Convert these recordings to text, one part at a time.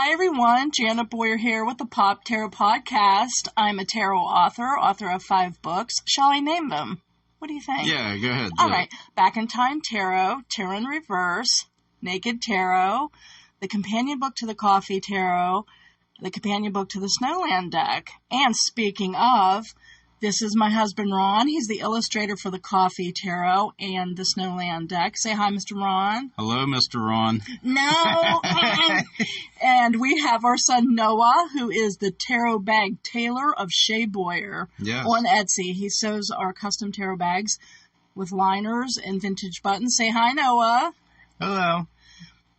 Hi everyone, Janet Boyer here with the Pop Tarot Podcast. I'm a tarot author of 5 books. Shall I name them? What do you think? Yeah, go ahead. All right. Back in Time Tarot, Tarot in Reverse, Naked Tarot, the companion book to the Coffee Tarot, the companion book to the Snowland deck. And speaking of, this is my husband Ron. He's the illustrator for the Coffee Tarot and the Snowland deck. Say hi, Mr. Ron. Hello, Mr. Ron. No. And we have our son Noah, who is the tarot bag tailor of Shea Boyer on Etsy. He sews our custom tarot bags with liners and vintage buttons. Say hi, Noah. Hello.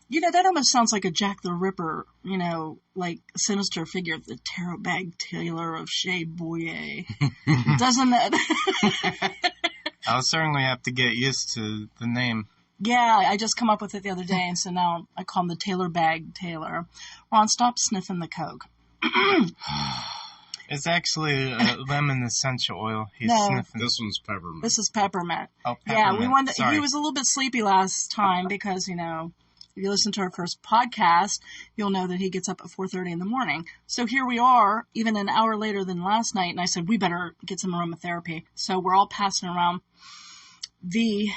You know, that almost sounds like a Jack the Ripper, you know, like sinister figure, the tarot bag tailor of Shea Boyer. Doesn't it? I'll certainly have to get used to the name. Yeah, I just come up with it the other day, and so now I call him the tailor bag tailor. Ron, stop sniffing the Coke. It's actually lemon essential oil he's sniffing. This one's peppermint. This is peppermint. Oh, peppermint. Yeah, he was a little bit sleepy last time because, you know, if you listen to our first podcast, you'll know that he gets up at 4:30 in the morning. So here we are, even an hour later than last night, and I said, we better get some aromatherapy. So we're all passing around the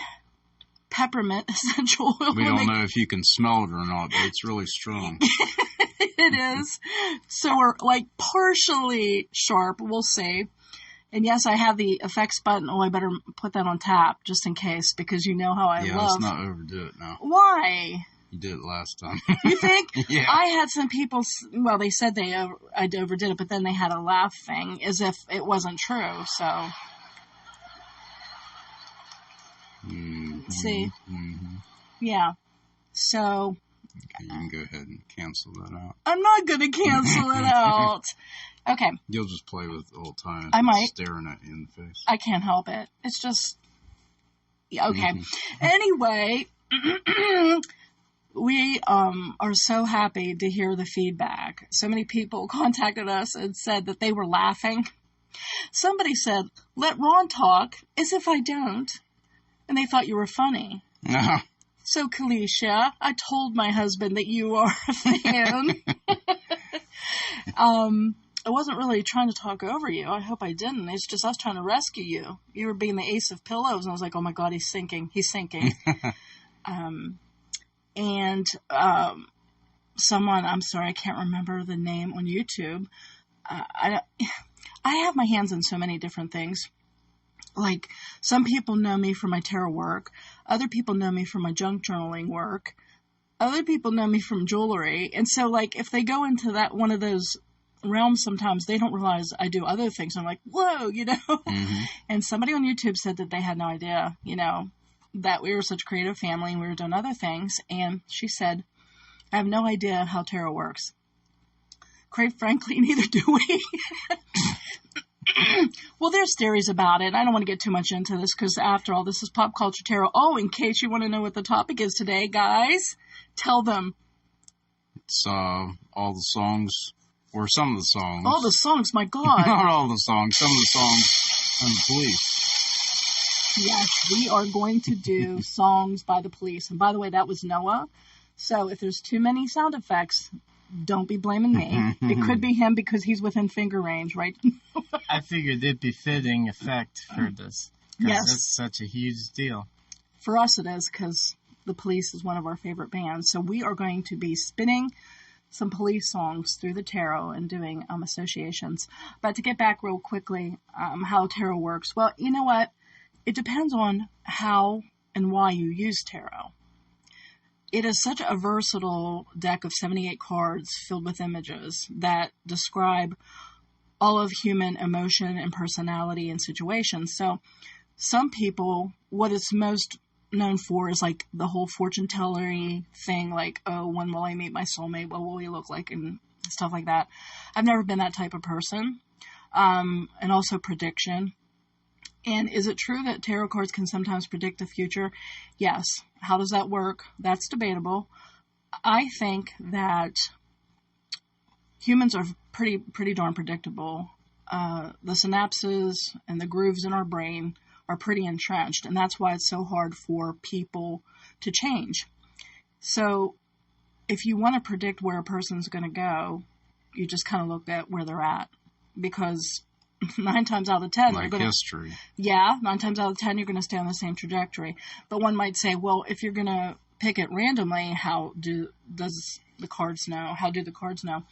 peppermint essential oil. We don't know if you can smell it or not, but it's really strong. It is. So we're like partially sharp, we'll see. And yes, I have the effects button. Oh, I better put that on tap just in case, because you know how I love. Yeah, let's not overdo it now. Why? You did it last time. You think? Yeah. I had some people, well, they said I overdid it, but then they had a laugh thing as if it wasn't true, so. Mm-hmm. See? Mm-hmm. Yeah. So. Okay, you can go ahead and cancel that out. I'm not going to cancel it out. Okay. You'll just play with old times. I might. Staring at you in the face. I can't help it. It's just. Okay. Mm-hmm. Anyway. We are so happy to hear the feedback. So many people contacted us and said that they were laughing. Somebody said, let Ron talk as if I don't. And they thought you were funny. No. So, Kalisha, I told my husband that you are a fan. I wasn't really trying to talk over you. I hope I didn't. It's just us trying to rescue you. You were being the ace of pillows, and I was like, oh my God, he's sinking. He's sinking. And someone, I'm sorry, I can't remember the name on YouTube. I have my hands in so many different things. Like, some people know me for my tarot work. Other people know me for my junk journaling work. Other people know me from jewelry. And so, like, if they go into that one of those realms sometimes, they don't realize I do other things. I'm like, whoa, you know? Mm-hmm. And somebody on YouTube said that they had no idea, you know, that we were such a creative family and we were doing other things. And she said, I have no idea how tarot works. Quite frankly, neither do we. Well, there's theories about it. I don't want to get too much into this because, after all, this is Pop Culture Tarot. Oh, in case you want to know what the topic is today, guys, tell them. It's all the songs, or some of the songs. All the songs, my God. Not all the songs. Some of the songs on the police. Yes, we are going to do songs by the police. And by the way, that was Noah. So if there's too many sound effects, don't be blaming me. It could be him because he's within finger range, right? I figured it'd be fitting effect for this. Yes. It's such a huge deal. For us it is, because the Police is one of our favorite bands. So we are going to be spinning some police songs through the tarot and doing associations. But to get back real quickly, how tarot works. Well, you know what? It depends on how and why you use tarot. It is such a versatile deck of 78 cards filled with images that describe all of human emotion and personality and situations. So some people, what it's most known for is like the whole fortune tellery thing, like, oh, when will I meet my soulmate? What will he look like? And stuff like that. I've never been that type of person. And also prediction. And is it true that tarot cards can sometimes predict the future? Yes. How does that work? That's debatable. I think that humans are pretty darn predictable. The synapses and the grooves in our brain are pretty entrenched, and that's why it's so hard for people to change. So if you want to predict where a person's going to go, you just kind of look at where they're at, because 9 times out of 10, like history. Yeah, 9 times out of 10, you're going to stay on the same trajectory. But one might say, well, if you're going to pick it randomly, how do the cards know?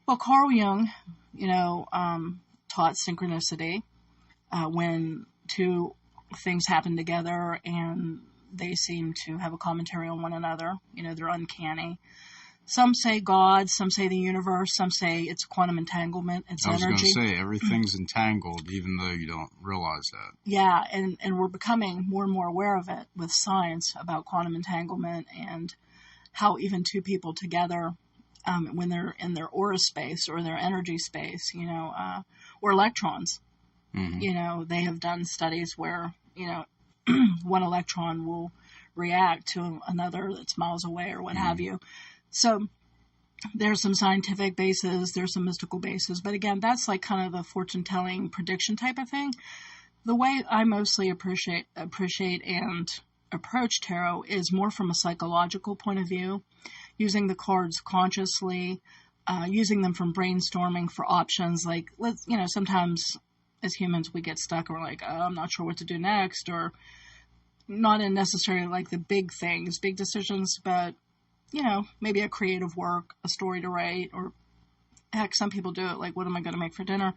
Well, Carl Jung, taught synchronicity when two things happen together and they seem to have a commentary on one another. They're uncanny. Some say God, some say the universe, some say it's quantum entanglement, it's energy. I was going to say, everything's entangled, even though you don't realize that. Yeah, and we're becoming more and more aware of it with science about quantum entanglement and how even two people together, when they're in their aura space or their energy space, or electrons, they have done studies where, one electron will react to another that's miles away or what have you. So there's some scientific basis, there's some mystical basis, but again, that's like kind of the fortune-telling prediction type of thing. The way I mostly appreciate and approach tarot is more from a psychological point of view, using the cards consciously, using them from brainstorming for options. Like, sometimes as humans we get stuck and we're like, oh, I'm not sure what to do next, or not in necessarily like the big things, big decisions, but maybe a creative work, a story to write, or heck, some people do it like, what am I going to make for dinner?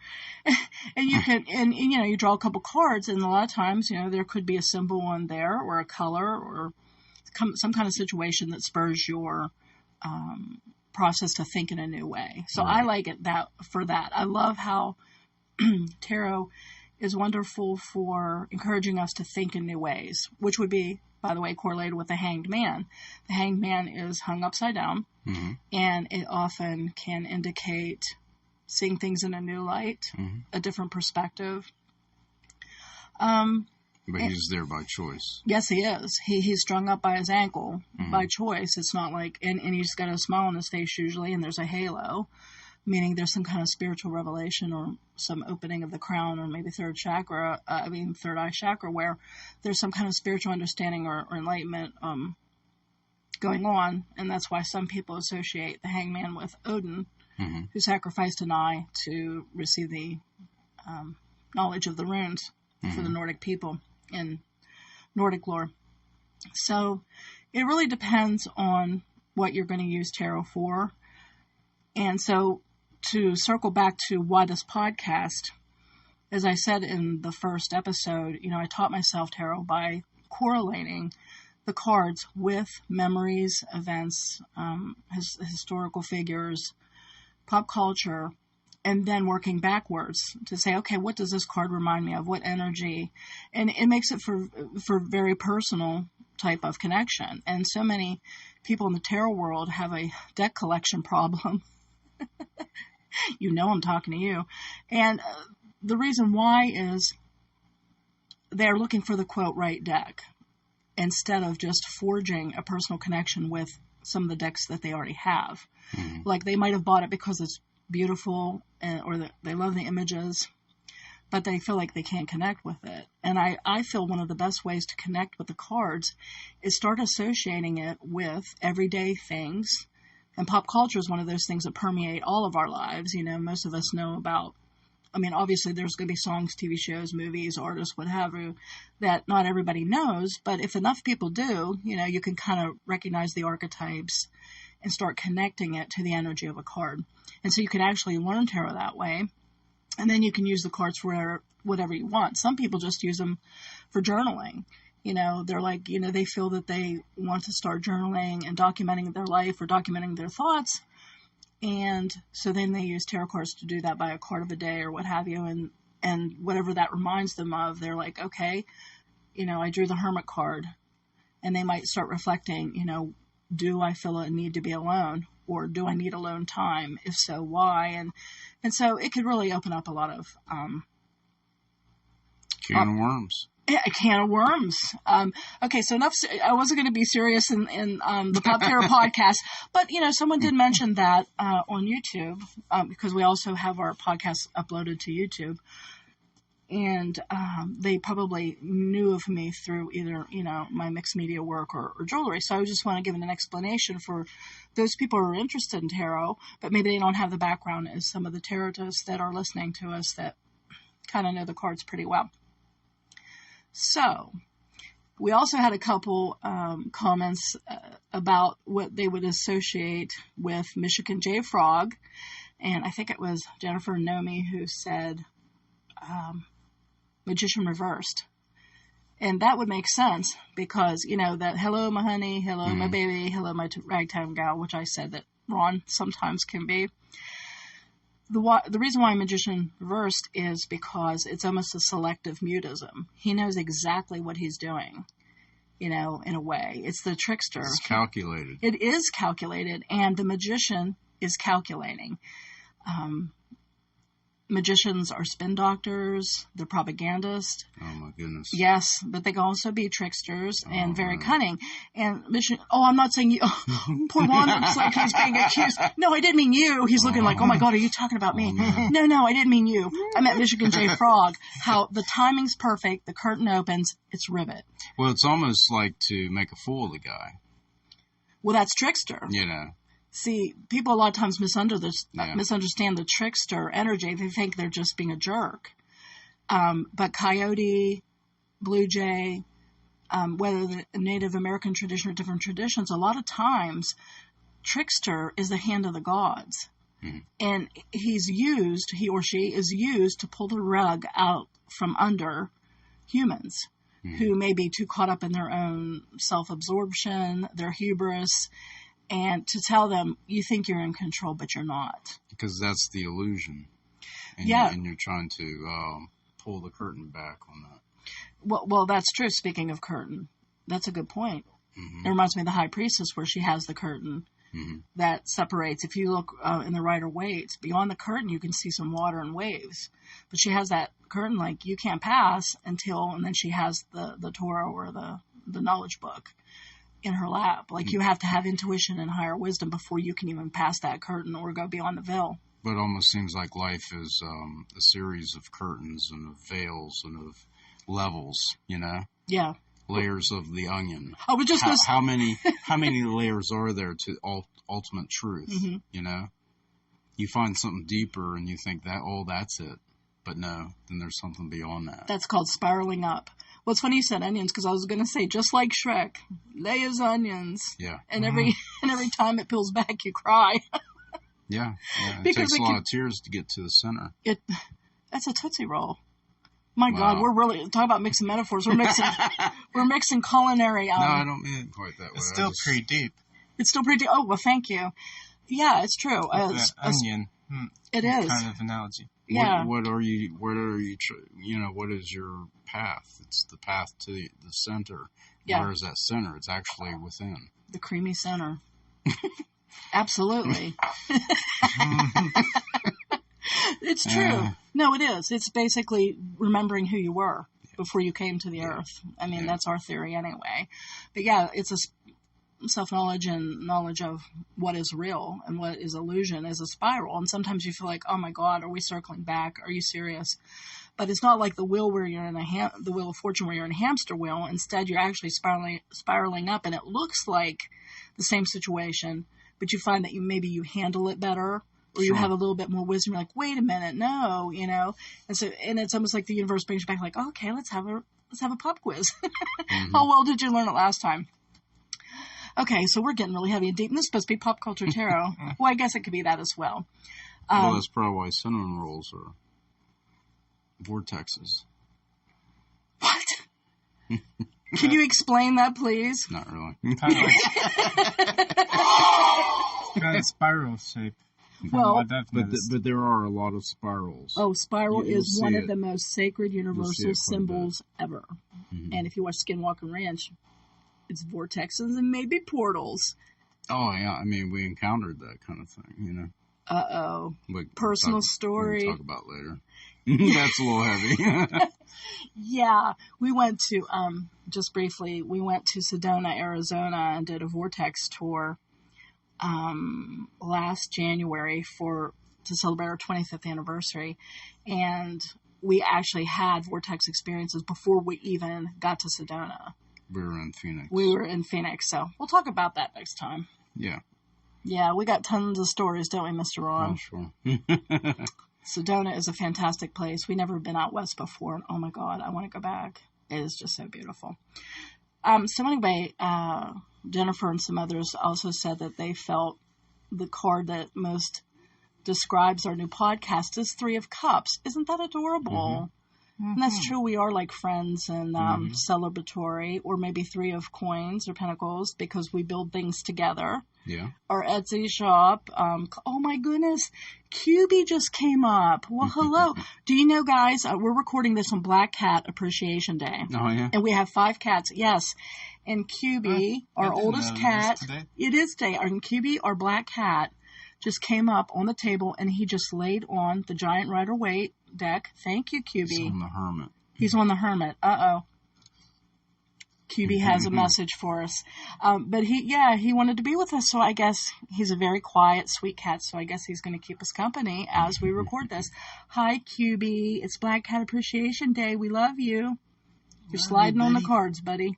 And you can, you draw a couple cards, and a lot of times, there could be a symbol on there, or a color, or some kind of situation that spurs your process to think in a new way. So I like it for that. I love how tarot is wonderful for encouraging us to think in new ways, which would be, by the way, correlated with the Hanged Man. The Hanged Man is hung upside down, and it often can indicate seeing things in a new light, a different perspective. But he's there by choice. Yes, he is. He's strung up by his ankle by choice. It's not like, and he's got a smile on his face usually, and there's a halo, meaning there's some kind of spiritual revelation or some opening of the crown, or maybe third eye chakra, where there's some kind of spiritual understanding or enlightenment going on. And that's why some people associate the Hangman with Odin, who sacrificed an eye to receive the knowledge of the runes for the Nordic people in Nordic lore. So it really depends on what you're going to use tarot for. And so to circle back to why this podcast, as I said in the first episode, I taught myself tarot by correlating the cards with memories, events, historical figures, pop culture, and then working backwards to say, okay, what does this card remind me of? What energy? And it makes it for very personal type of connection. And so many people in the tarot world have a deck collection problem. I'm talking to you. And the reason why is they're looking for the quote right deck instead of just forging a personal connection with some of the decks that they already have. Like they might have bought it because it's beautiful or they love the images, but they feel like they can't connect with it. And I feel one of the best ways to connect with the cards is start associating it with everyday things. And pop culture is one of those things that permeate all of our lives. Most of us know about, obviously there's going to be songs, TV shows, movies, artists, what have you, that not everybody knows. But if enough people do, you can kind of recognize the archetypes and start connecting it to the energy of a card. And so you can actually learn tarot that way. And then you can use the cards for whatever you want. Some people just use them for journaling. They're like, they feel that they want to start journaling and documenting their life or documenting their thoughts. And so then they use tarot cards to do that by a card of a day or what have you. And whatever that reminds them of, they're like, okay, I drew the Hermit card. And they might start reflecting, do I feel a need to be alone? Or do I need alone time? If so, why? And so it could really open up a lot of can of worms. Yeah, a can of worms. Okay, so enough. I wasn't going to be serious in the Pop Tarot podcast, but someone did mention that on YouTube because we also have our podcast uploaded to YouTube. and they probably knew of me through either, my mixed media work or jewelry. So I just want to give an explanation for those people who are interested in tarot, but maybe they don't have the background as some of the tarotists that are listening to us that kind of know the cards pretty well. So we also had a couple comments about what they would associate with Michigan J Frog. And I think it was Jennifer Nomi who said magician reversed. And that would make sense because, that hello, my honey, hello, my baby, hello, my ragtime gal, which I said that Ron sometimes can be. The reason why magician reversed is because it's almost a selective mutism. He knows exactly what he's doing, in a way. It's the trickster. It's calculated. It is calculated, and the magician is calculating. Magicians are spin doctors. They're propagandists. Oh, my goodness. Yes, but they can also be tricksters and very cunning. And I'm not saying you. Oh, poor Ron looks like he's being accused. No, I didn't mean you. He's looking like, oh, my God, are you talking about me? No, I didn't mean you. I meant Michigan J Frog. How the timing's perfect. The curtain opens. It's rivet. Well, it's almost like to make a fool of the guy. Well, that's trickster. See, people a lot of times misunderstand the trickster energy. They think they're just being a jerk. But coyote, blue jay, whether the Native American tradition or different traditions, a lot of times trickster is the hand of the gods. Mm-hmm. And he or she is used to pull the rug out from under humans who may be too caught up in their own self-absorption, their hubris, and to tell them, you think you're in control, but you're not. Because that's the illusion. And you're trying to pull the curtain back on that. Well, that's true. Speaking of curtain, that's a good point. Mm-hmm. It reminds me of the High Priestess where she has the curtain that separates. If you look in the Rider-Waite, beyond the curtain, you can see some water and waves. But she has that curtain like you can't pass until, and then she has the Torah or the knowledge book in her lap. Like you have to have intuition and higher wisdom before you can even pass that curtain or go beyond the veil. But it almost seems like life is a series of curtains and of veils and of levels, Yeah. Layers of the onion. I was just how many layers are there to ultimate truth? You find something deeper and you think that's it. But no, then there's something beyond that. That's called spiraling up. Well, it's funny you said onions because I was going to say, just like Shrek, layers onions. Yeah. And every time it peels back, you cry. Yeah. It takes a lot of tears to get to the center. That's a Tootsie Roll. My God, we're really talking about mixing metaphors. We're mixing culinary. No, I don't mean it quite that way. It's still pretty deep. It's still pretty deep. Oh, well, thank you. Yeah, it's true. Onion. It is kind of analogy. Yeah. What is your path? It's the path to the center. Yeah. Where is that center? It's actually within. The creamy center. Absolutely. It's true. No, it is. It's basically remembering who you were before you came to the earth. I mean, that's our theory anyway. But yeah, it's a self-knowledge and knowledge of what is real and what is illusion is a spiral. And sometimes you feel like, oh my God, are we circling back? Are you serious? But it's not like the wheel where you're in the wheel of fortune where you're in a hamster wheel. Instead, you're actually spiraling up, and it looks like the same situation, but you find that you handle it better, or you have a little bit more wisdom. You're like, wait a minute, no, and it's almost like the universe brings you back, like, okay, let's have a pop quiz. How well did you learn it last time? Okay, so we're getting really heavy and deep. And this is supposed to be pop culture tarot. Well, I guess it could be that as well. Well, that's probably why cinnamon rolls are vortexes. What? Can you explain that, please? Not really. It's kind of spiral shape. Well, but there are a lot of spirals. Oh, spiral is one of the most sacred universal symbols ever. Mm-hmm. And if you watch Skinwalker Ranch, it's vortexes and maybe portals. Oh, yeah. I mean, we encountered that kind of thing, Uh-oh. Personal story. We'll talk about later. That's a little heavy. Yeah. We went to, just briefly, to Sedona, Arizona and did a vortex tour last January to celebrate our 25th anniversary. And we actually had vortex experiences before we even got to Sedona. We were in Phoenix. We were in Phoenix, so we'll talk about that next time. Yeah. Yeah, we got tons of stories, don't we, Mr. Ron? Oh, sure. Sedona is a fantastic place. We've never been out west before, and oh my God, I want to go back. It is just so beautiful. So anyway, Jennifer and some others also said that they felt the card that most describes our new podcast is 3 of Cups. Isn't that adorable? Mm-hmm. And that's true. We are like friends and celebratory, or maybe 3 of Coins or Pentacles, because we build things together. Yeah. Our Etsy shop. Oh my goodness. QB just came up. Well, hello. Do you know, guys, we're recording this on Black Cat Appreciation Day. Oh, yeah. And we have 5 cats. Yes. And QB, our oldest cat, it is today. And QB, our black cat, just came up on the table and he just laid on the giant Rider-Waite deck. Thank you, QB. He's on the Hermit. He's on the Hermit. Uh-oh. QB has a message for us. But he wanted to be with us, so I guess he's a very quiet, sweet cat, so I guess he's going to keep us company as we record this. Hi, QB. It's Black Cat Appreciation Day. We love you. You're sliding on the cards, buddy.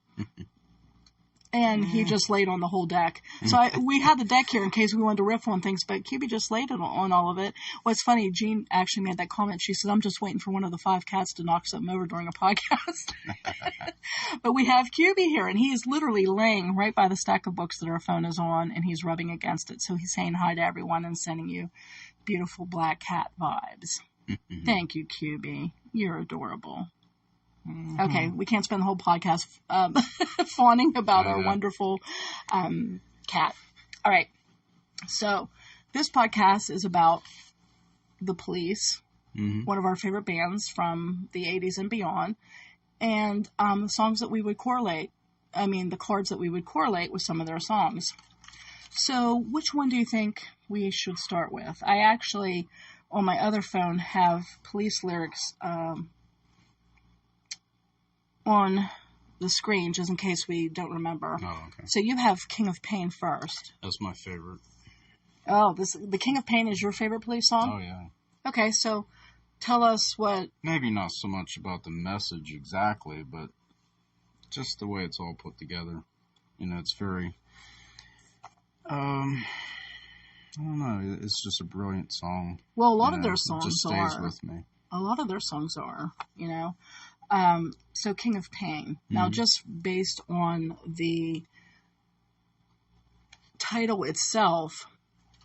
And he just laid on the whole deck. So we had the deck here in case we wanted to riff on things, but QB just laid it on all of it. What's funny, Jean actually made that comment. She says, I'm just waiting for one of the 5 cats to knock something over during a podcast. But we have QB here, and he is literally laying right by the stack of books that our phone is on, and he's rubbing against it. So he's saying hi to everyone and sending you beautiful black cat vibes. Thank you, QB. You're adorable. Okay, we can't spend the whole podcast fawning about our wonderful cat. All right, so this podcast is about the Police, one of our favorite bands from the 80s and beyond, and the songs that we would correlate, the cards that we would correlate with some of their songs. So which one do you think we should start with? I actually, on my other phone, have Police lyrics on the screen, just in case we don't remember. Oh, okay. So you have King of Pain first. That's my favorite. Oh, the King of Pain is your favorite Police song? Oh, yeah. Okay, so tell us what... Maybe not so much about the message exactly, but just the way it's all put together. It's very... I don't know. It's just a brilliant song. Well, a lot of their songs it just stays with me. A lot of their songs are, So King of Pain. Now, just based on the title itself,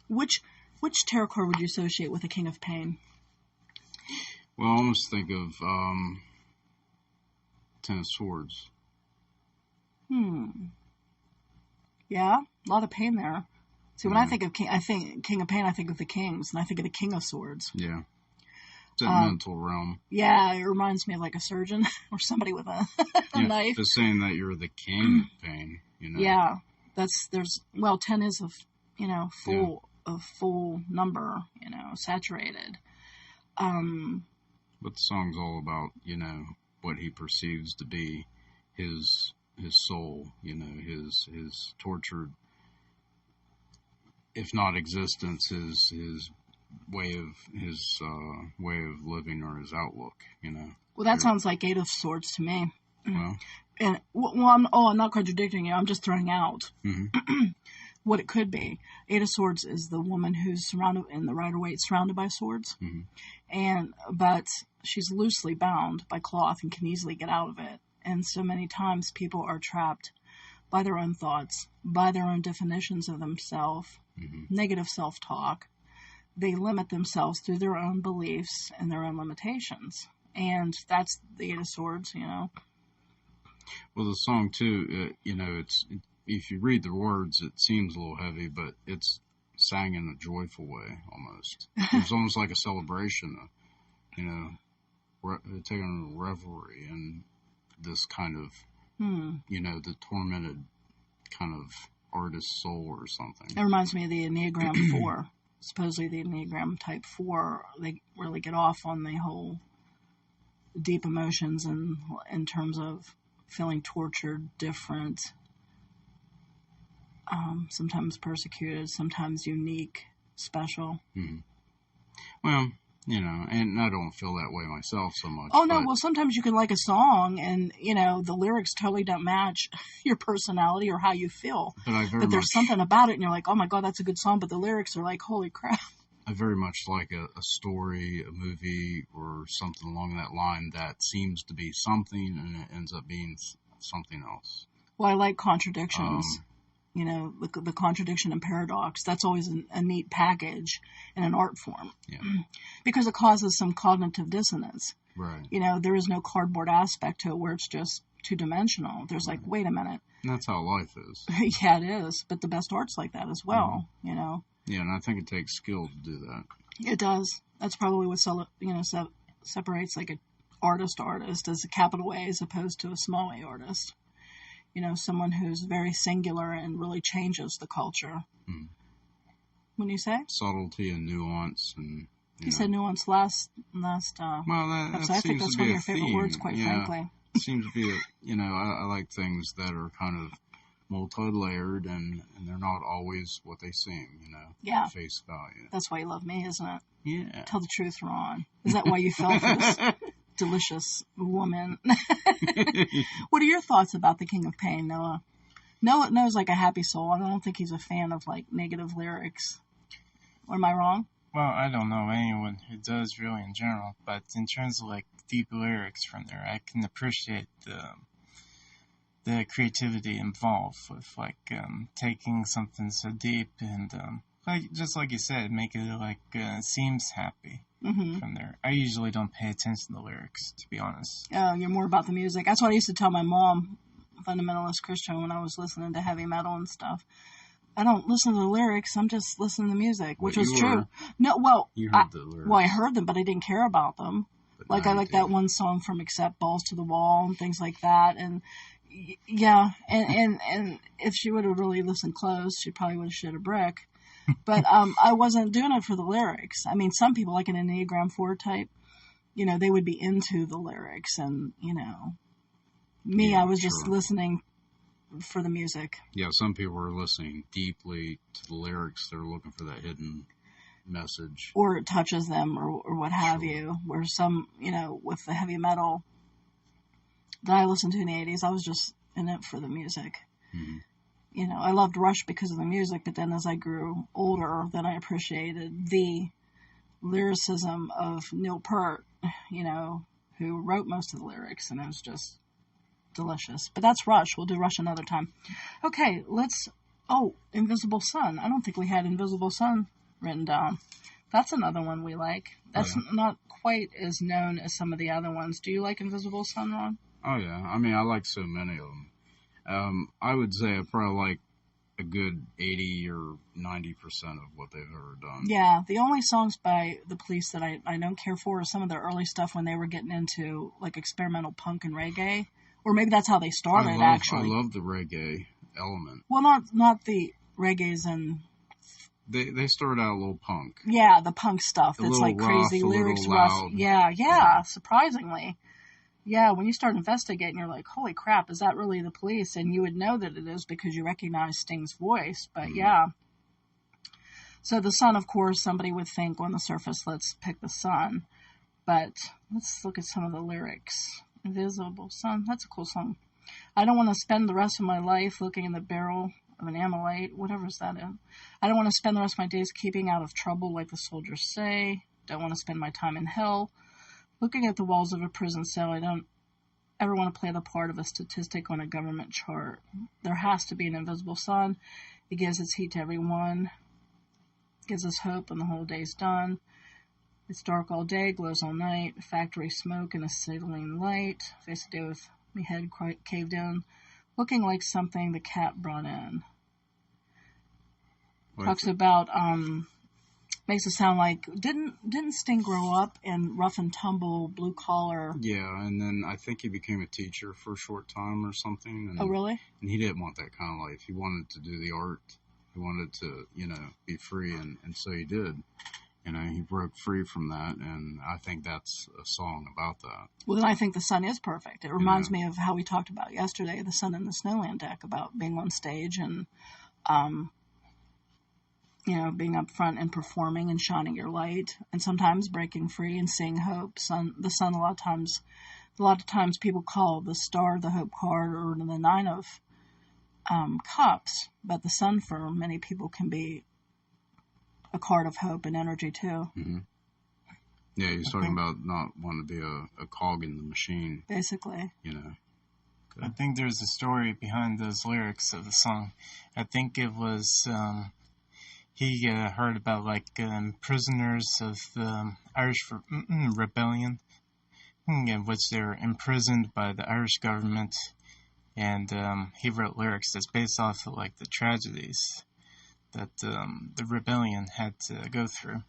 which tarot card would you associate with the King of Pain? Well, I almost think of 10 of Swords. Yeah, a lot of pain there. See, when I think of King of Pain, I think of the Kings, and I think of the King of Swords. Yeah. It's a mental realm. Yeah, it reminds me of like a surgeon or somebody with a knife. Just saying that you're the king of pain, Yeah, 10 is a full number, saturated. But the song's all about, what he perceives to be his soul, his tortured, if not existence, his way of living or his outlook, Well, that sounds like 8 of Swords to me. Well, and I'm not contradicting you. I'm just throwing out what it could be. 8 of Swords is the woman who's surrounded in the Rider-Waite, surrounded by swords, but she's loosely bound by cloth and can easily get out of it. And so many times people are trapped by their own thoughts, by their own definitions of themselves, negative self-talk. They limit themselves through their own beliefs and their own limitations. And that's the 8 of Swords, Well, the song, too, it's if you read the words, it seems a little heavy, but it's sang in a joyful way, almost. It's almost like a celebration, taking a revelry in this kind of, the tormented kind of artist soul or something. It reminds me of the Enneagram 4. Supposedly the Enneagram Type 4, they really get off on the whole deep emotions and in terms of feeling tortured, different, sometimes persecuted, sometimes unique, special. Well, You know, and I don't feel that way myself so much. Oh, no, well, sometimes you can like a song and, the lyrics totally don't match your personality or how you feel. But there's something about it and you're like, oh my God, that's a good song. But the lyrics are like, holy crap. I very much like a story, a movie, or something along that line that seems to be something and it ends up being something else. Well, I like contradictions. The contradiction and paradox. That's always a neat package in an art form. Yeah. Because it causes some cognitive dissonance. Right. There is no cardboard aspect to it where it's just two-dimensional. There's like, wait a minute. And that's how life is. Yeah, it is. But the best art's like that as well, Yeah, and I think it takes skill to do that. It does. That's probably what separates like an artist as a capital A as opposed to a small A artist. Someone who's very singular and really changes the culture. Mm. Wouldn't you say? Subtlety and nuance. And you said nuance last well, that I think that's one of your theme. favorite words, quite frankly. It seems to be, I like things that are kind of multi-layered and they're not always what they seem, Yeah. Face value. That's why you love me, isn't it? Yeah. Tell the truth, Ron. Is that why you fell for this delicious woman? What are your thoughts about the King of Pain, Noah? Noah's like a happy soul. I don't think he's a fan of like negative lyrics. Or am I wrong? Well, I don't know anyone who does really in general, but in terms of like deep lyrics from there, I can appreciate the creativity involved with like taking something so deep and just like you said, make it like seems happy. Mm-hmm. From there, I usually don't pay attention to the lyrics, to be honest. Oh, you're more about the music. That's what I used to tell my mom, fundamentalist Christian, when I was listening to heavy metal and stuff. I don't listen to the lyrics. I'm just listening to the music, which was true. No, well, you heard the lyrics. Well, I heard them, but I didn't care about them. But like I like that one song from Accept Balls to the Wall and things like that. And yeah, and if she would have really listened close, she probably would have shit a brick. But I wasn't doing it for the lyrics. I mean, some people, like an Enneagram 4 type, they would be into the lyrics. And, me, I was just listening for the music. Yeah, some people are listening deeply to the lyrics. They're looking for that hidden message. Or it touches them or what have you. Where some, with the heavy metal that I listened to in the 80s, I was just in it for the music. Mm-hmm. I loved Rush because of the music, but then as I grew older, then I appreciated the lyricism of Neil Peart, who wrote most of the lyrics, and it was just delicious. But that's Rush. We'll do Rush another time. Okay, Invisible Sun. I don't think we had Invisible Sun written down. That's another one we like. That's not quite as known as some of the other ones. Do you like Invisible Sun, Ron? Oh, yeah. I mean, I like so many of them. I would say I probably like a good 80 or 90% of what they've ever done. Yeah, the only songs by the Police that I don't care for are some of their early stuff when they were getting into like experimental punk and reggae. Or maybe that's how they started, actually. I love the reggae element. Well, not the reggaes and... They started out a little punk. Yeah, the punk stuff. That's like crazy lyrics, rough. Yeah, surprisingly. Yeah, when you start investigating, you're like, holy crap, is that really the Police? And you would know that it is because you recognize Sting's voice. But yeah. So the sun, of course, somebody would think on the surface, let's pick the sun. But let's look at some of the lyrics. Invisible Sun, that's a cool song. I don't want to spend the rest of my life looking in the barrel of an amylite, whatever is that in. I don't want to spend the rest of my days keeping out of trouble like the soldiers say. Don't want to spend my time in hell. Looking at the walls of a prison cell, I don't ever want to play the part of a statistic on a government chart. There has to be an invisible sun. It gives its heat to everyone. Gives us hope when the whole day's done. It's dark all day, glows all night. Factory smoke and acetylene light. Face the day with my head caved in. Looking like something the cat brought in. Talks about, makes it sound like, didn't Sting grow up in rough and tumble, blue collar? Yeah, and then I think he became a teacher for a short time or something. And, oh, really? And he didn't want that kind of life. He wanted to do the art. He wanted to, be free, and so he did. He broke free from that, and I think that's a song about that. Well, then I think The Sun is perfect. It reminds me of how we talked about yesterday, The Sun in the Snowland deck, about being on stage and being up front and performing and shining your light, and sometimes breaking free and seeing hope. The sun, a lot of times people call the star the hope card, or the nine of cups, but the sun for many people can be a card of hope and energy too. Mm-hmm. Yeah, he's talking about not wanting to be a cog in the machine. Basically. Good. I think there's a story behind those lyrics of the song. I think it was, he heard about, prisoners of the Irish Rebellion, in which they were imprisoned by the Irish government, and he wrote lyrics that's based off of, the tragedies that the rebellion had to go through.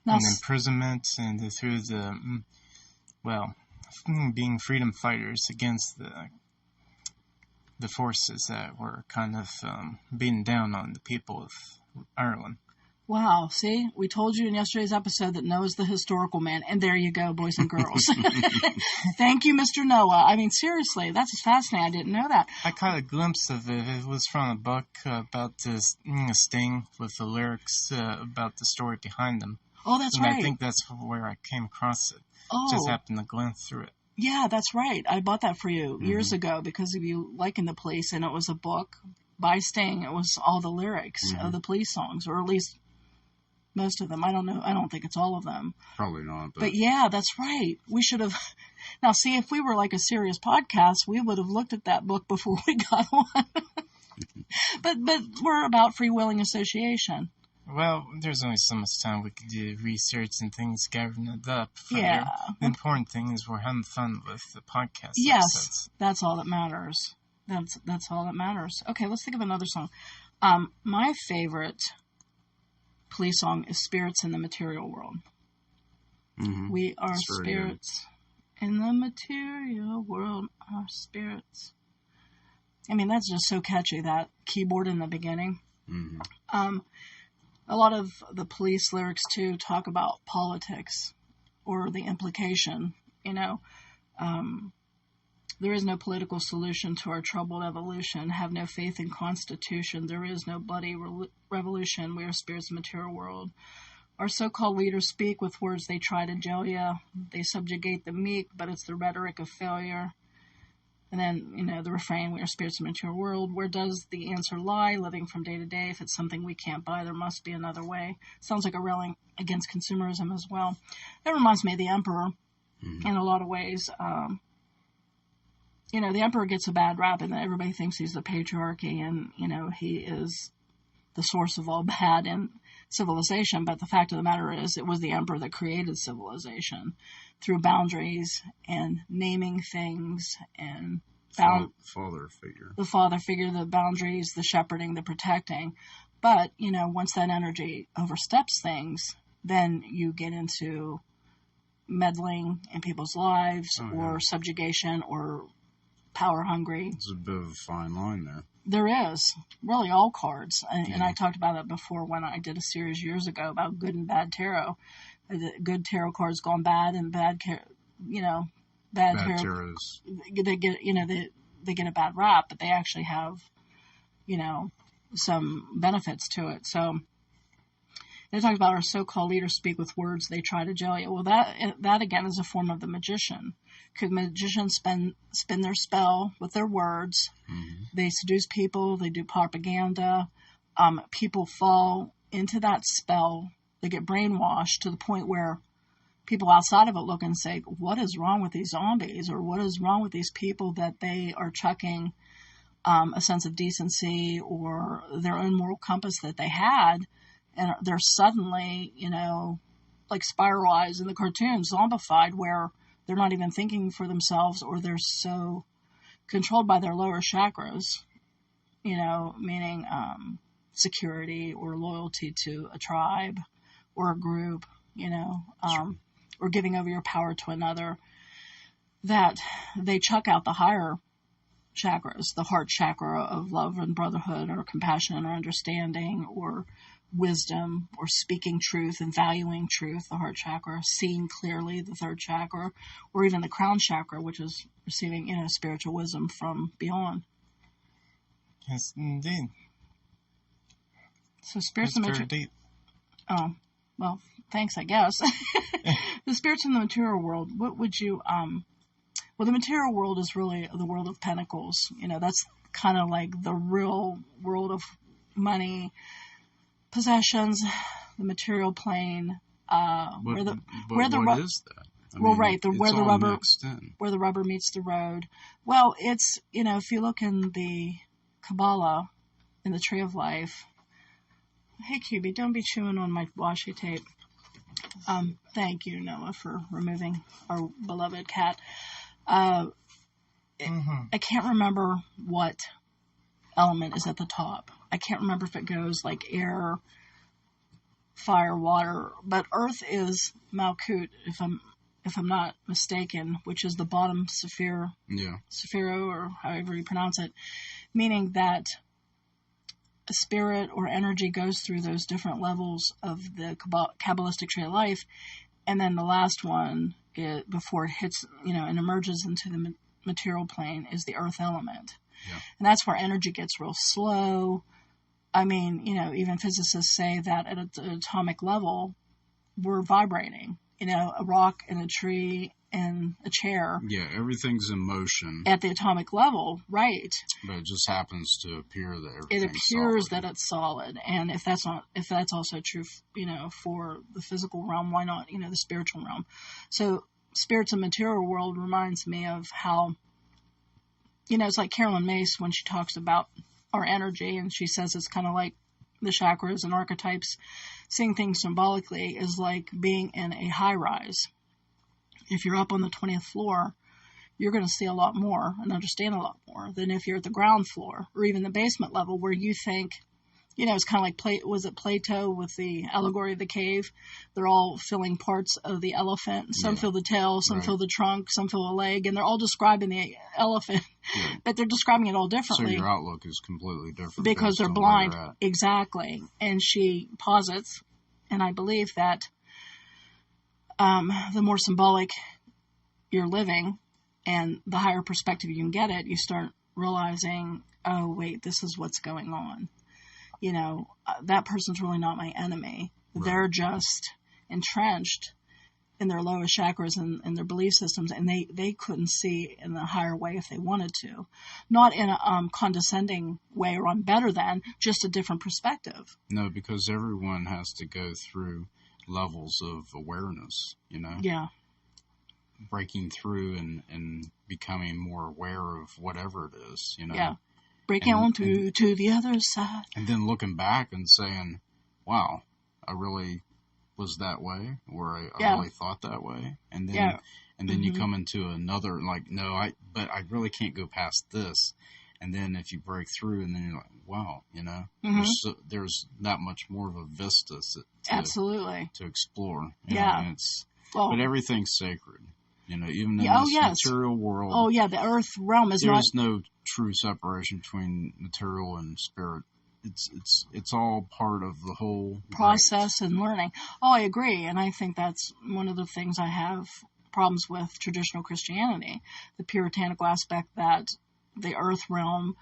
And imprisonment, and through being freedom fighters against the forces that were kind of beating down on the people of Ireland. Wow, see? We told you in yesterday's episode that Noah's the historical man, and there you go, boys and girls. Thank you, Mr. Noah. I mean, seriously, that's fascinating. I didn't know that. I caught a glimpse of it. It was from a book about this Sting, with the lyrics about the story behind them. Oh, that's and right. I think that's where I came across it. Oh. Just happened to glance through it. Yeah, that's right. I bought that for you years ago because of you liking the Police, and it was a book by Sting. It was all the lyrics of the Police songs, or at least most of them. I don't know. I don't think it's all of them. Probably not. But yeah, that's right. We should have. Now, see, if we were like a serious podcast, we would have looked at that book before we got on. But we're about free willing association. Well, there's only so much time we could do research and things, gathering it up. Yeah. The important thing is we're having fun with the podcast. Yes, episodes. that's all that matters. That's all that matters. Okay, let's think of another song. My favorite Police song is "Spirits in the Material World." Mm-hmm. We are spirits in the material world. Our spirits. I mean, that's just so catchy. That keyboard in the beginning. Mm-hmm. A lot of the Police lyrics, too, talk about politics or the implication, there is no political solution to our troubled evolution. Have no faith in constitution. There is no bloody revolution. We are spirits of the material world. Our so-called leaders speak with words they try to jail ya. They subjugate the meek, but it's the rhetoric of failure. And then, the refrain, we are spirits of the material world. Where does the answer lie? Living from day to day. If it's something we can't buy, there must be another way. Sounds like a railing against consumerism as well. That reminds me of the Emperor in a lot of ways. The Emperor gets a bad rap, and everybody thinks he's the patriarchy, and, he is the source of all bad in civilization. But the fact of the matter is, it was the Emperor that created civilization through boundaries and naming things and father figure. The father figure, the boundaries, the shepherding, the protecting. But, once that energy oversteps things, then you get into meddling in people's lives or subjugation or power hungry. There's a bit of a fine line there. There is. Really, all cards. And I talked about that before when I did a series years ago about good and bad tarot. The good tarot cards gone bad, and bad tarot. Tarots. They get, they get a bad rap, but they actually have, some benefits to it. So they talk about our so-called leaders speak with words they try to jail you. Well, that again is a form of the magician. Could magicians spin their spell with their words? Mm-hmm. They seduce people. They do propaganda. People fall into that spell. They get brainwashed to the point where people outside of it look and say, what is wrong with these zombies? Or what is wrong with these people that they are chucking a sense of decency or their own moral compass that they had? And they're suddenly, like Spiral Eyes in the cartoon, zombified, where they're not even thinking for themselves, or they're so controlled by their lower chakras, meaning security or loyalty to a tribe or a group, or giving over your power to another, that they chuck out the higher chakras, the heart chakra of love and brotherhood or compassion or understanding or wisdom or speaking truth and valuing truth, the heart chakra, seeing clearly, the third chakra, or even the crown chakra, which is receiving, spiritual wisdom from beyond. Yes, indeed. So spirits That's very deep. Oh, well, thanks, I guess. The spirits in the material world, what would you, well, the material world is really the world of pentacles. That's kind of like the real world of money, possessions, the material plane, What is that? Where the rubber meets the road. Well, it's, if you look in the Kabbalah, in the Tree of Life. Hey, QB, don't be chewing on my washi tape. Thank you, Noah, for removing our beloved cat. I can't remember what element is at the top. I can't remember if it goes like air, fire, water, but earth is Malkut, if I'm not mistaken, which is the bottom Sephiro, or however you pronounce it, meaning that a spirit or energy goes through those different levels of the Kabbalistic tree of life, and then the last one, before it hits, and emerges into the material plane, is the earth element. Yeah. And that's where energy gets real slow. I mean, even physicists say that at an atomic level, we're vibrating. A rock and a tree and a chair. Yeah, everything's in motion. At the atomic level, right. But it just happens to appear that everything's It appears solid. that it's solid. And if that's also true, for the physical realm, why not, the spiritual realm? So spirits and material world reminds me of how, it's like Carolyn Mace when she talks about our energy, and she says it's kind of like the chakras and archetypes. Seeing things symbolically is like being in a high rise. If you're up on the 20th floor, you're going to see a lot more and understand a lot more than if you're at the ground floor or even the basement level, where you think, it's kind of like, was it Plato with the allegory of the cave? They're all filling parts of the elephant. Some fill the tail, some fill the trunk, some fill a leg, and they're all describing the elephant, but they're describing it all differently. So your outlook is completely different. Because they're blind. Exactly. And she posits, and I believe that the more symbolic you're living and the higher perspective you can get it, you start realizing, oh, wait, this is what's going on. That person's really not my enemy. Right. They're just entrenched in their lowest chakras and their belief systems, and they couldn't see in a higher way if they wanted to. Not in a condescending way or I'm better than, just a different perspective. No, because everyone has to go through levels of awareness, Yeah. Breaking through and becoming more aware of whatever it is, Yeah. Breaking on to the other side. And then looking back and saying, wow, I really was that way, or I really thought that way. And then you come into another, like, but I really can't go past this. And then if you break through, and then you're like, wow, there's that much more of a vista absolutely to explore. But everything's sacred. Even in this material world. Oh, yeah, the earth realm is there's no true separation between material and spirit. It's all part of the whole process and learning. Oh, I agree. And I think that's one of the things I have problems with traditional Christianity, the puritanical aspect that the earth realm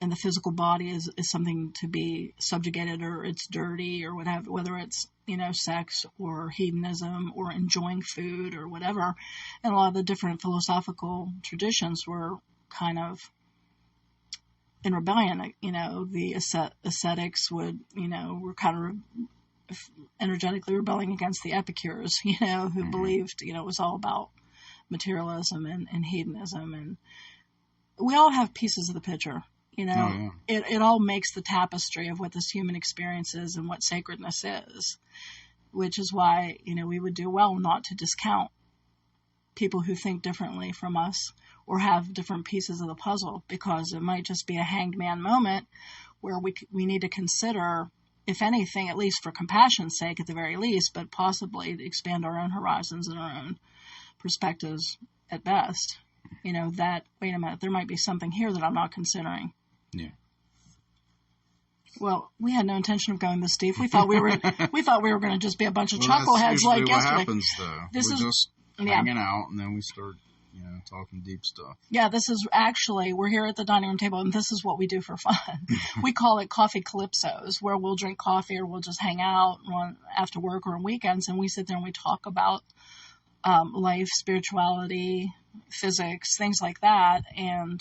and the physical body is something to be subjugated, or it's dirty, or whatever, whether it's, sex or hedonism or enjoying food or whatever. And a lot of the different philosophical traditions were kind of in rebellion. The ascetics were kind of energetically rebelling against the Epicures, who believed, it was all about materialism and hedonism. And we all have pieces of the picture. It all makes the tapestry of what this human experience is and what sacredness is, which is why, we would do well not to discount people who think differently from us or have different pieces of the puzzle, because it might just be a hanged man moment where we need to consider, if anything, at least for compassion's sake at the very least, but possibly to expand our own horizons and our own perspectives at best. That, wait a minute, there might be something here that I'm not considering. Yeah. Well, we had no intention of going this deep. We thought we were going to just be a bunch of chuckleheads like what yesterday. Happens though. We're just hanging out, and then we start talking deep stuff. Yeah, this is actually, we're here at the dining room table, and this is what we do for fun. We call it coffee calypsos, where we'll drink coffee or we'll just hang out after work or on weekends, and we sit there and we talk about life, spirituality, physics, things like that. And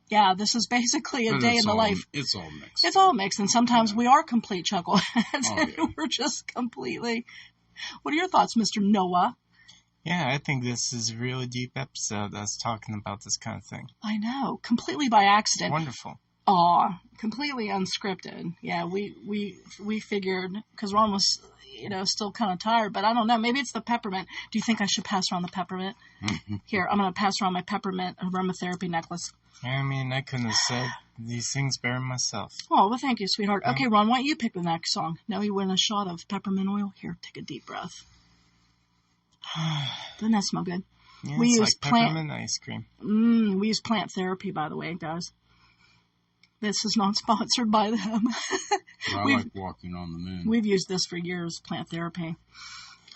yeah, this is basically a day in the life. It's all mixed. It's all mixed, and sometimes we are complete chuckleheads, and yeah. we're just completely. What are your thoughts, Mr. Noah? Yeah, I think this is a really deep episode that's talking about this kind of thing. I know, completely by accident. Wonderful. Aw, completely unscripted. Yeah, we figured, because we're almost, still kind of tired, but I don't know, maybe it's the peppermint. Do you think I should pass around the peppermint? Here, I'm going to pass around my peppermint aromatherapy necklace. I mean, I couldn't have said these things better myself. Oh, well, thank you, sweetheart. Okay, Ron, why don't you pick the next song? Now you want a shot of peppermint oil? Here, take a deep breath. Doesn't that smell good? Yeah, we it's use like peppermint ice cream. We use plant therapy, by the way, guys. This is not sponsored by them. I like walking on the moon. We've used this for years, plant therapy.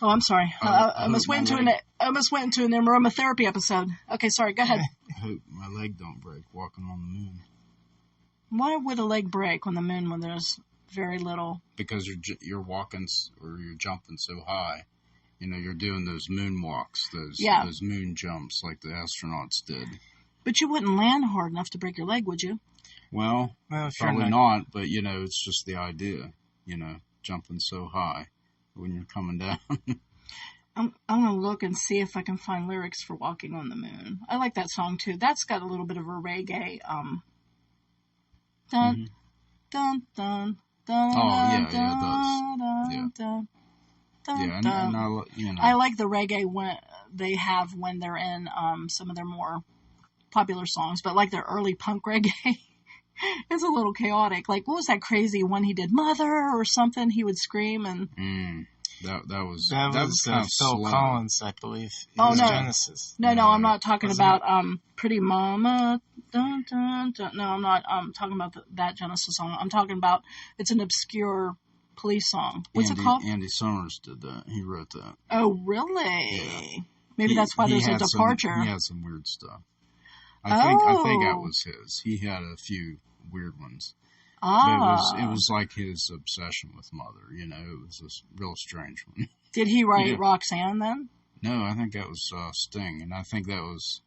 Oh, I'm sorry. I almost went into an aromatherapy episode. Okay, sorry. Go ahead. I hope my leg don't break walking on the moon. Why would a leg break on the moon when there's very little? Because you're walking or you're jumping so high. You're doing those moonwalks, those moon jumps like the astronauts did. But you wouldn't land hard enough to break your leg, would you? Well probably not, but, it's just the idea, jumping so high when you're coming down. I'm going to look and see if I can find lyrics for Walking on the Moon. I like that song, too. That's got a little bit of a reggae, dun, dun, dun, dun, it does. Dun, dun. And I like the reggae when they're in some of their more popular songs, but like their early punk reggae, it's a little chaotic. Like, what was that crazy one he did, Mother or something? He would scream and that was kind of Phil slow. Collins, I believe. No, Genesis. No, I'm not talking about Pretty Mama. Dun, dun, dun. No, I'm not talking about that Genesis song. I'm talking about it's an obscure police song. What's it called? Andy Summers did that. He wrote that. Oh, really? Yeah. Maybe that's why there's a departure. He had some weird stuff. I think that was his. He had a few weird ones. But it was like his obsession with Mother. It was a real strange one. Did he write Roxanne then? No, I think that was Sting, and I think that was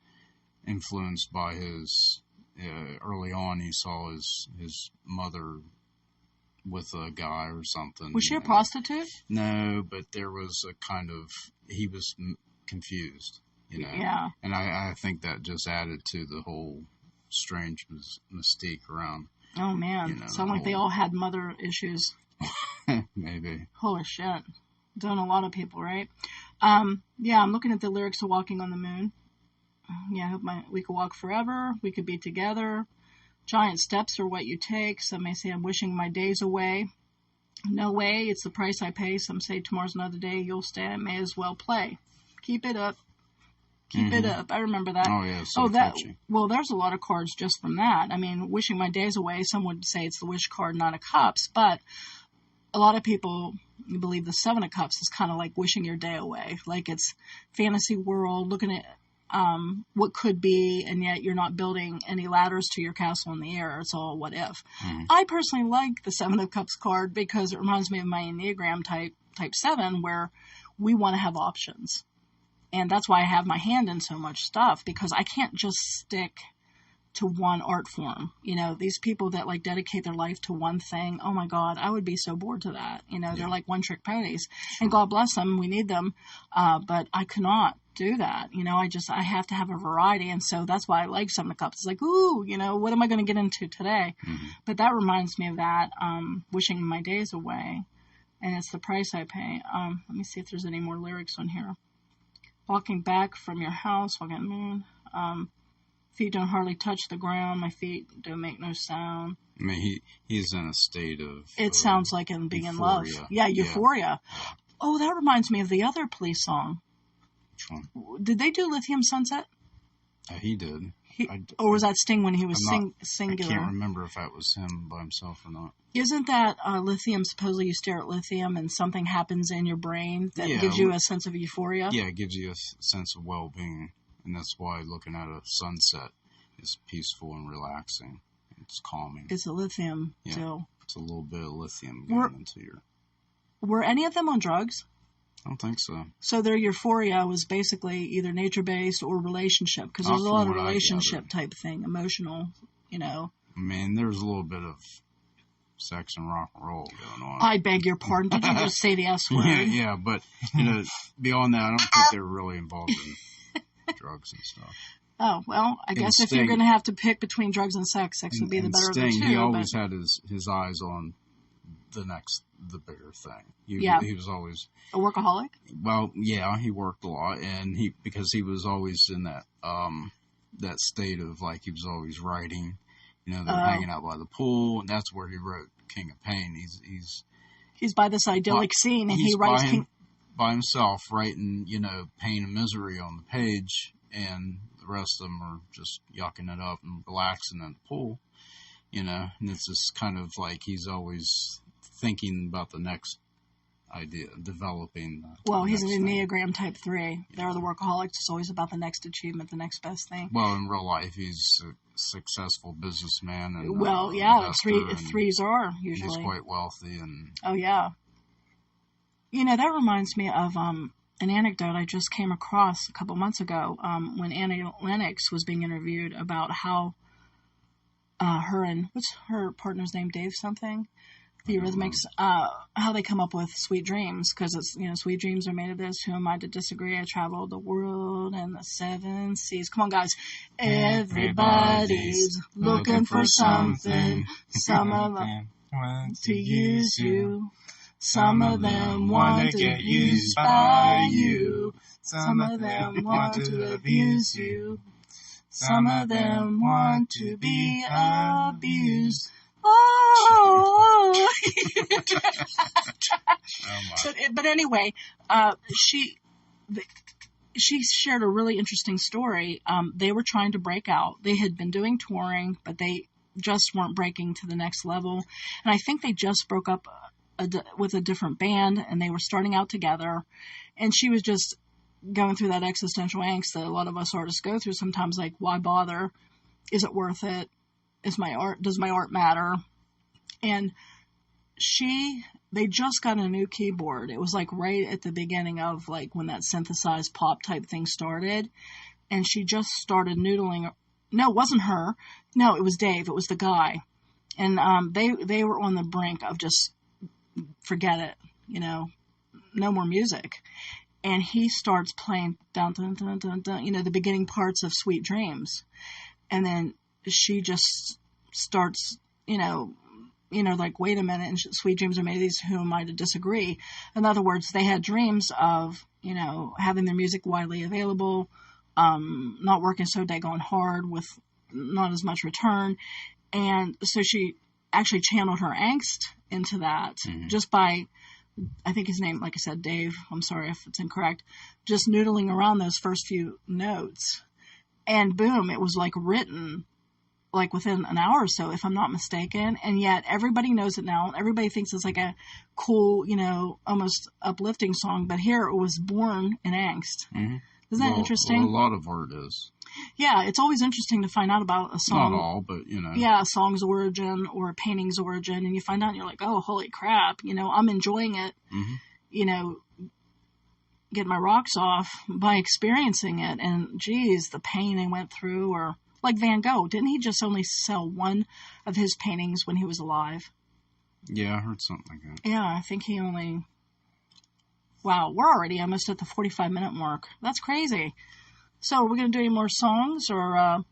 influenced by his. Early on, he saw his mother with a guy or something. Was she a prostitute? No, but there was a kind of, he was confused, Yeah. And I think that just added to the whole strange mystique around. Oh, man. Sound like they all had mother issues. Maybe. Holy shit. Don't a lot of people, right? I'm looking at the lyrics to Walking on the Moon. Yeah, I hope we could walk forever. We could be together. Giant steps are what you take. Some may say I'm wishing my days away. No way, it's the price I pay. Some say tomorrow's another day. You'll stay. I may as well play. Keep it up. Keep it up. I remember that. Oh, yeah, catchy. Well, there's a lot of cards just from that. I mean, wishing my days away, some would say it's the wish card, not a cups, but a lot of people believe the Seven of Cups is kind of like wishing your day away. Like it's fantasy world, looking at what could be, and yet you're not building any ladders to your castle in the air. It's all what if. I personally like the Seven of Cups card because it reminds me of my Enneagram type 7, where we want to have options. And that's why I have my hand in so much stuff, because I can't just stick to one art form. These people that like dedicate their life to one thing, oh my God, I would be so bored to that. They're like one trick ponies, and God bless them. We need them. But I cannot do that. I have to have a variety. And so that's why I like Seven of Cups. It's like, ooh, what am I going to get into today? But that reminds me of that, wishing my days away. And it's the price I pay. Let me see if there's any more lyrics on here. Walking back from your house, walking on the moon. Feet don't hardly touch the ground. My feet don't make no sound. I mean, he's in a state of... It sounds like him being euphoria. in love. Yeah, euphoria. Yeah. Oh, that reminds me of the other police song. Which one? Did they do Lithium Sunset? He did. Or was that Sting when he was singular? I can't remember if that was him by himself or not. Isn't that lithium, supposedly you stare at lithium and something happens in your brain that gives you a sense of euphoria? Yeah, it gives you a sense of well-being. And that's why looking at a sunset is peaceful and relaxing. It's calming. It's a lithium too. It's a little bit of lithium going into your... Were any of them on drugs? I don't think so. So their euphoria was basically either nature-based or relationship, because there's a lot of relationship type thing, emotional, you know. I mean, there's a little bit of sex and rock and roll going on. I beg your pardon. Did you just say the S word? Yeah, but, you know, beyond that, I don't think they're really involved in drugs and stuff. Oh, well, I guess if you're going to have to pick between drugs and sex would be the better of the two. He always had his eyes on the bigger thing. He was always... A workaholic? Well, yeah, he worked a lot, and because he was always in that state of, like, he was always writing. You know, they were hanging out by the pool, and that's where he wrote King of Pain. He's by this idyllic scene, and he writes by himself, writing, you know, pain and misery on the page, and the rest of them are just yucking it up and relaxing in the pool, you know. And it's just kind of like he's always thinking about the next idea, developing. Well, he's an Enneagram type 3. They're the workaholics. It's always about the next achievement, the next best thing. Well, in real life, he's a successful businessman. And, threes are usually. He's quite wealthy. And oh, yeah. You know, that reminds me of an anecdote I just came across a couple months ago when Annie Lennox was being interviewed about how her and, what's her partner's name, Dave something? The Eurythmics, how they come up with Sweet Dreams, because it's, you know, sweet dreams are made of this. Who am I to disagree? I traveled the world and the 7 seas. Come on, guys. Everybody's looking for something. Some of them want to use you. Some of them want to get used by you. Some of them want to abuse you. Some of them want to be abused. Oh. But anyway, she shared a really interesting story. They were trying to break out. They had been doing touring, but they just weren't breaking to the next level. And I think they just broke up with a different band, and they were starting out together. And she was just going through that existential angst that a lot of us artists go through sometimes, like, why bother? Is it worth it? Does my art matter? And they just got a new keyboard. It was like right at the beginning of like when that synthesized pop type thing started. And she just started noodling. No, it wasn't her. No, it was Dave. It was the guy. And they were on the brink of just forget it, you know, no more music. And he starts playing dun dun dun dun dun, you know, the beginning parts of Sweet Dreams. And then she just starts, you know, like, wait a minute, and Sweet Dreams are made of these, who am I to disagree? In other words, they had dreams of, you know, having their music widely available, not working so daggone hard with not as much return. And so she actually channeled her angst into that just by, I think his name, like I said, Dave, I'm sorry if it's incorrect, just noodling around those first few notes. And boom, it was like written like within an hour or so, if I'm not mistaken. And yet everybody knows it now. Everybody thinks it's like a cool, you know, almost uplifting song. But here it was born in angst. Mm-hmm. Isn't that interesting? Well, a lot of art is. Yeah, it's always interesting to find out about a song. Not all, but, you know. Yeah, a song's origin or a painting's origin. And you find out and you're like, oh, holy crap. You know, I'm enjoying it, you know, get my rocks off by experiencing it. And, geez, the pain they went through. Or like Van Gogh. Didn't he just only sell one of his paintings when he was alive? Yeah, I heard something like that. Yeah, I think he only... Wow, we're already almost at the 45-minute mark. That's crazy. So, are we going to do any more songs? Or,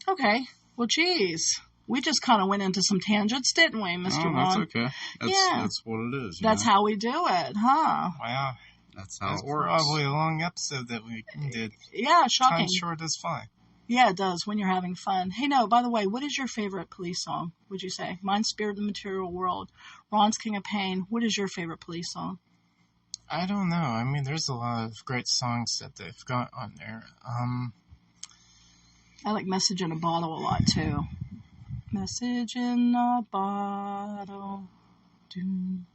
okay. Well, geez. We just kind of went into some tangents, didn't we, Mr. Ron? That's okay. That's what it is. That's how we do it, huh? Wow. That's how it we're works. probably a long episode that we did. Yeah, shocking. Time short is fine. Yeah, it does, when you're having fun. Hey, no, by the way, what is your favorite Police song, would you say? Mine's Spirit of the Material World. Ron's King of Pain. What is your favorite Police song? I don't know. I mean, there's a lot of great songs that they've got on there. I like Message in a Bottle a lot, too. Message in a bottle. Doom,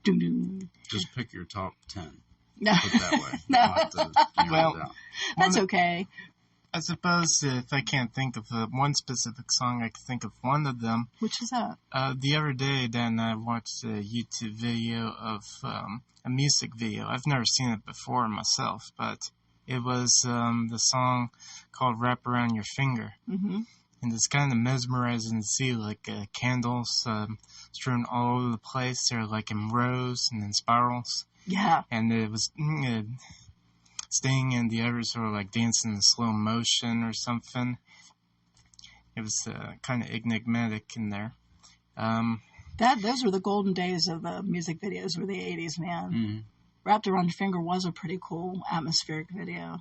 doom, doom. Just pick your top 10. No. Put it that way. No. Well, that's okay. I suppose if I can't think of one specific song, I can think of one of them. Which is that? The other day, then I watched a YouTube video of a music video. I've never seen it before myself, but it was the song called Wrap Around Your Finger. Mm-hmm. And it's kind of mesmerizing to see, like, candles strewn all over the place. They're, like, in rows and in spirals. Yeah. And it was Sting and the others were, like, dancing in slow motion or something. It was kind of enigmatic in there. Those were the golden days of the music videos, were the 80s, man. Mm-hmm. Wrapped Around Your Finger was a pretty cool atmospheric video.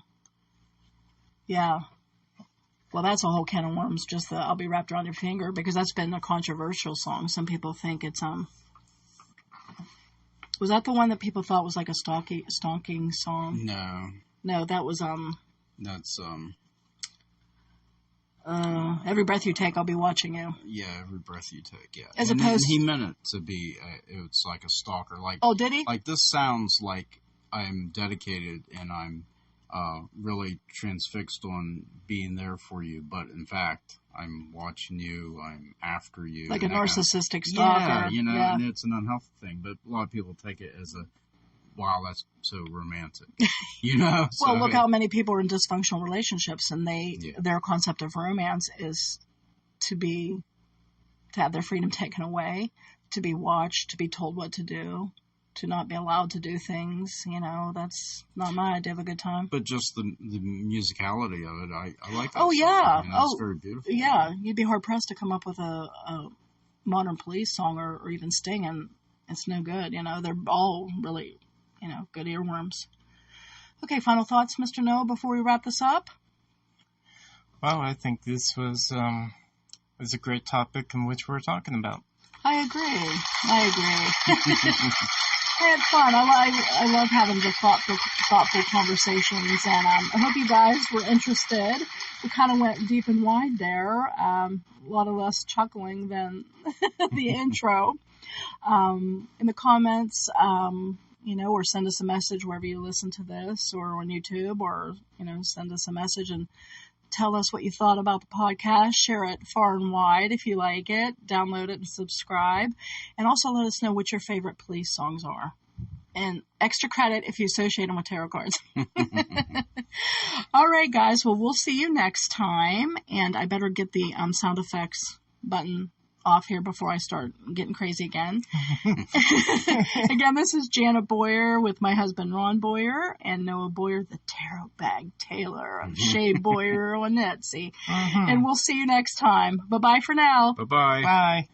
Yeah. Well, that's a whole can of worms, just the I'll Be Wrapped Around Your Finger, because that's been a controversial song. Some people think it's, was that the one that people thought was like a stonking song? No. No, that was, That's, Every Breath You Take, I'll Be Watching You. yeah, Every Breath You Take, yeah. As and opposed... he meant it to be, it's like a stalker. Like, oh, did he? Like, this sounds like I'm dedicated and I'm really transfixed on being there for you, but in fact, I'm watching you, I'm after you. Like a narcissistic stalker. Yeah, and it's an unhealthy thing, but a lot of people take it as a, wow, that's so romantic, So, well, look how many people are in dysfunctional relationships, and their concept of romance is to have their freedom taken away, to be watched, to be told what to do, to not be allowed to do things. That's not my idea of a good time. But just the musicality of it, I like that. Oh, yeah. It's very beautiful. Yeah, you'd be hard-pressed to come up with a Modern Police song or even Sting, and it's no good. They're all really, good earworms. Okay, final thoughts, Mr. Noah, before we wrap this up? Well, I think this was a great topic in which we're talking about. I agree. I had fun. I love having the thoughtful conversations, and I hope you guys were interested. We kind of went deep and wide there. A lot of less chuckling than the intro. In the comments, or send us a message wherever you listen to this, or on YouTube, or send us a message and tell us what you thought about the podcast. Share it far and wide if you like it. Download it and subscribe. And also let us know what your favorite police songs are. And extra credit if you associate them with tarot cards. All right, guys. Well, we'll see you next time. And I better get the sound effects button off here before I start getting crazy again. Again, this is Janet Boyer with my husband Ron Boyer and Noah Boyer, the tarot bag tailor of Shay Boyer on Etsy. And we'll see you next time. Bye-bye for now. Bye-bye. Bye.